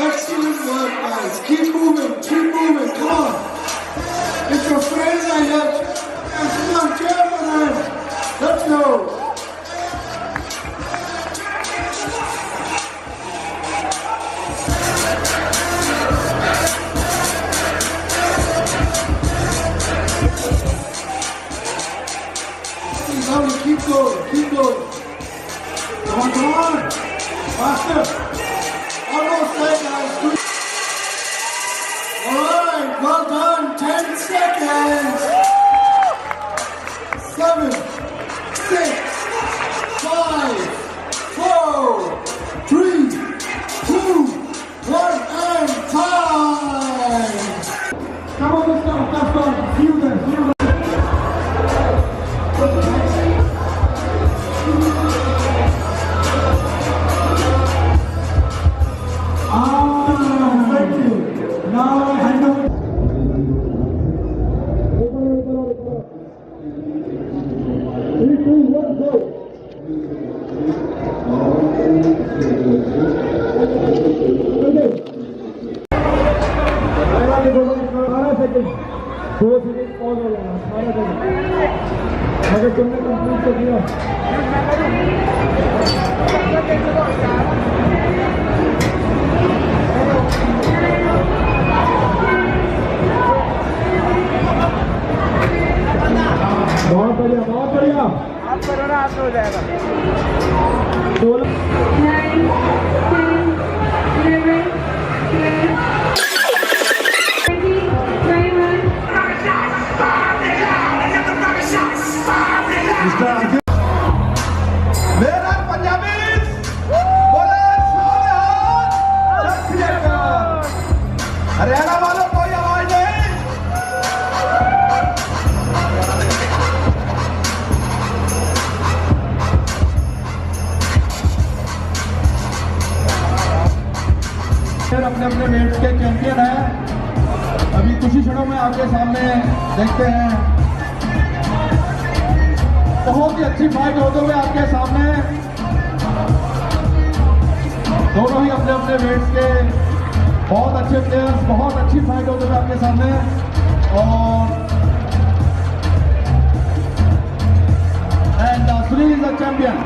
Excellent work, guys. Keep moving, come on. It's your friends I left. Come on, cheer for them. Let's go. Keep going. Come on. Faster. Almost there, guys. Alright, well done. 10 seconds. 7, 6, 5, 4, 3, 2, 1, and time. Come on, let's go. Feel them. अगर तुमने complete कर दिया बहुत बढ़िया आप करो ना आप हो जाएगा 16 हरियाणा वालों कोई आवाज नहीं। अपने अपने मेट्स के चैंपियन हैं। अभी कुछ ही क्षणों में आपके सामने देखते हैं बहुत ही अच्छी फाइट होते हुए आपके सामने दोनों ही अपने अपने वेट्स के बहुत अच्छे प्लेयर्स, बहुत अच्छी फाइट होते हुए आपके सामने और Sunil is the champion.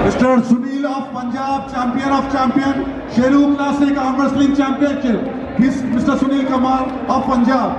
Mr. Sunil of Punjab, champion of champion, Sheru Classic Arm Wrestling Championship. Mr. Sunil Kamal of Punjab.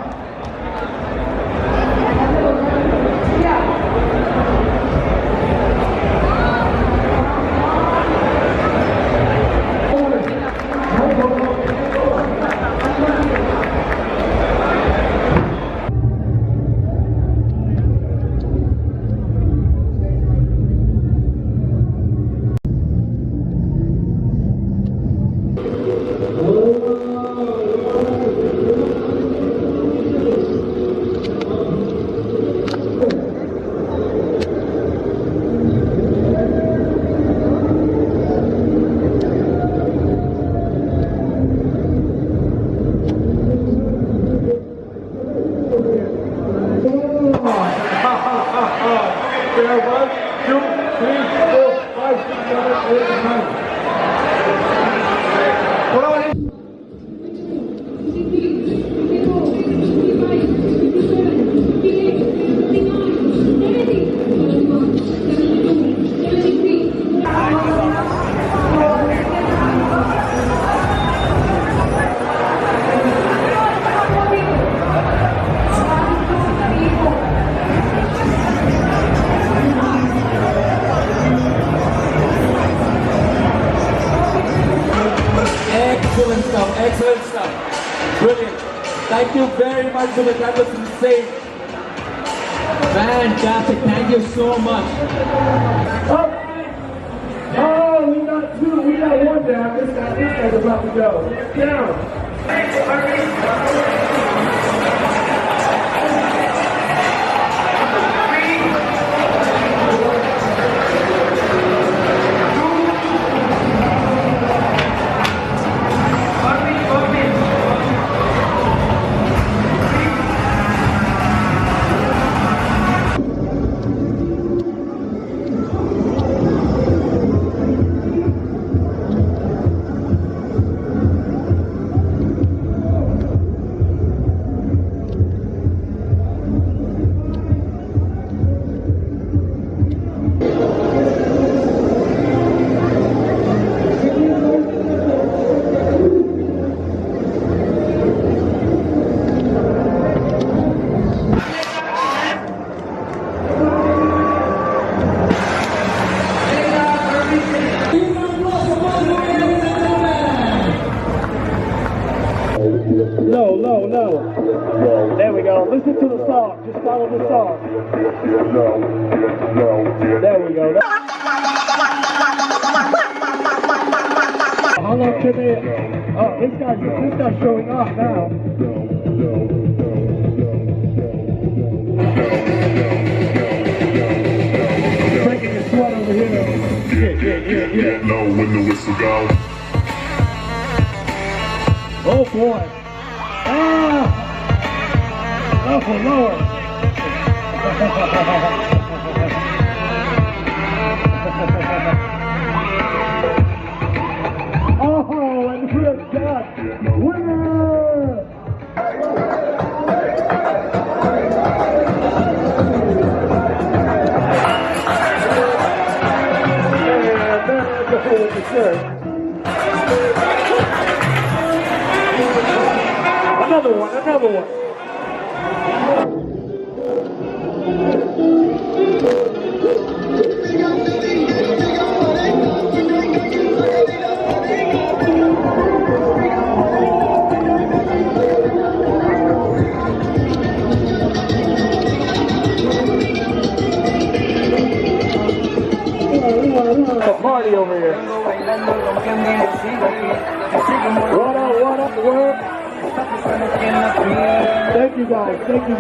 Congratulations, that was insane. Fantastic, thank you so much. Oh, we got two, we got one down. This guy's about to go. Down. No. There we go. Listen to the song. Just follow the song. There we go. How long can they? Oh, this guy's showing off now. Breaking his sweat over here. Yeah. Know when the whistle go. Oh boy. Oh Lord. Oh, and we're done. Winner! Another one. Party over here. What up, work? Thank you guys. Thank you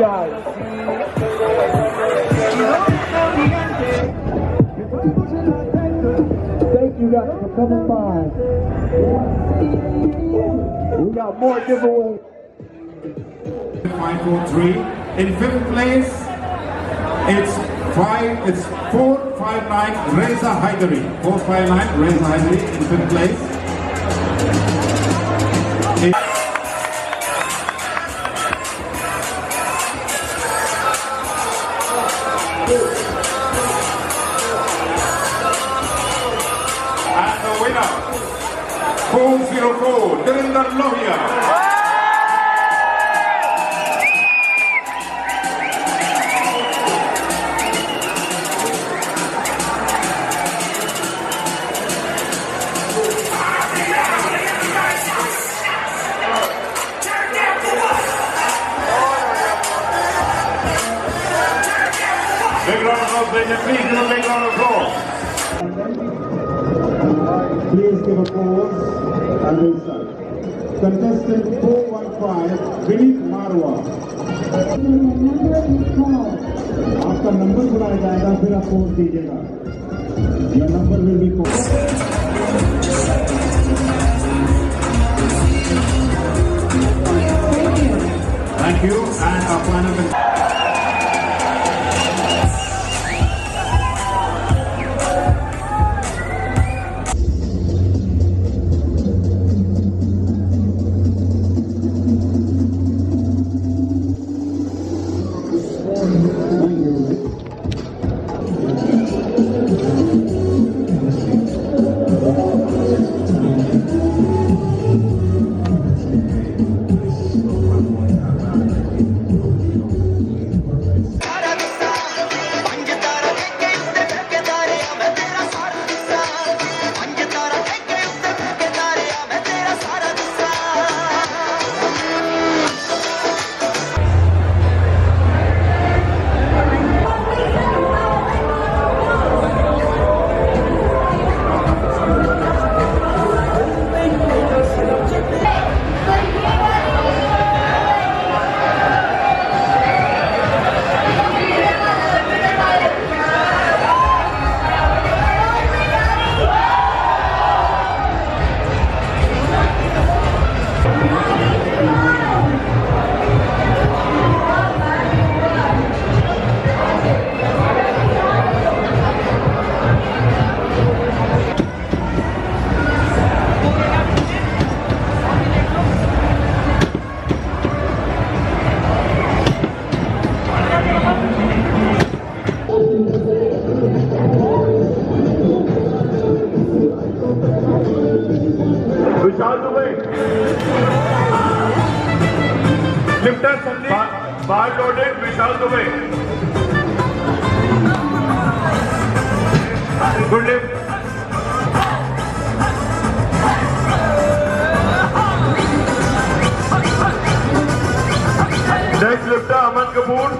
guys for coming by. We got more giveaways. 5, 4, 3. In fifth place, it's 459 Reza Haidari. 459 Reza Haidari in fifth place. And the winner, 404 Dirinder Lohia. Big round of applause, ladies and please give a big round of applause. Please give a pause and insert. Contestant 415, Vineet Marwa. आपका number बुलाया जाएगा फिर आप pose दीजिएगा. Your number will be called. Thank you. And our final. Good lift. Next lifter, Aman Kapoor.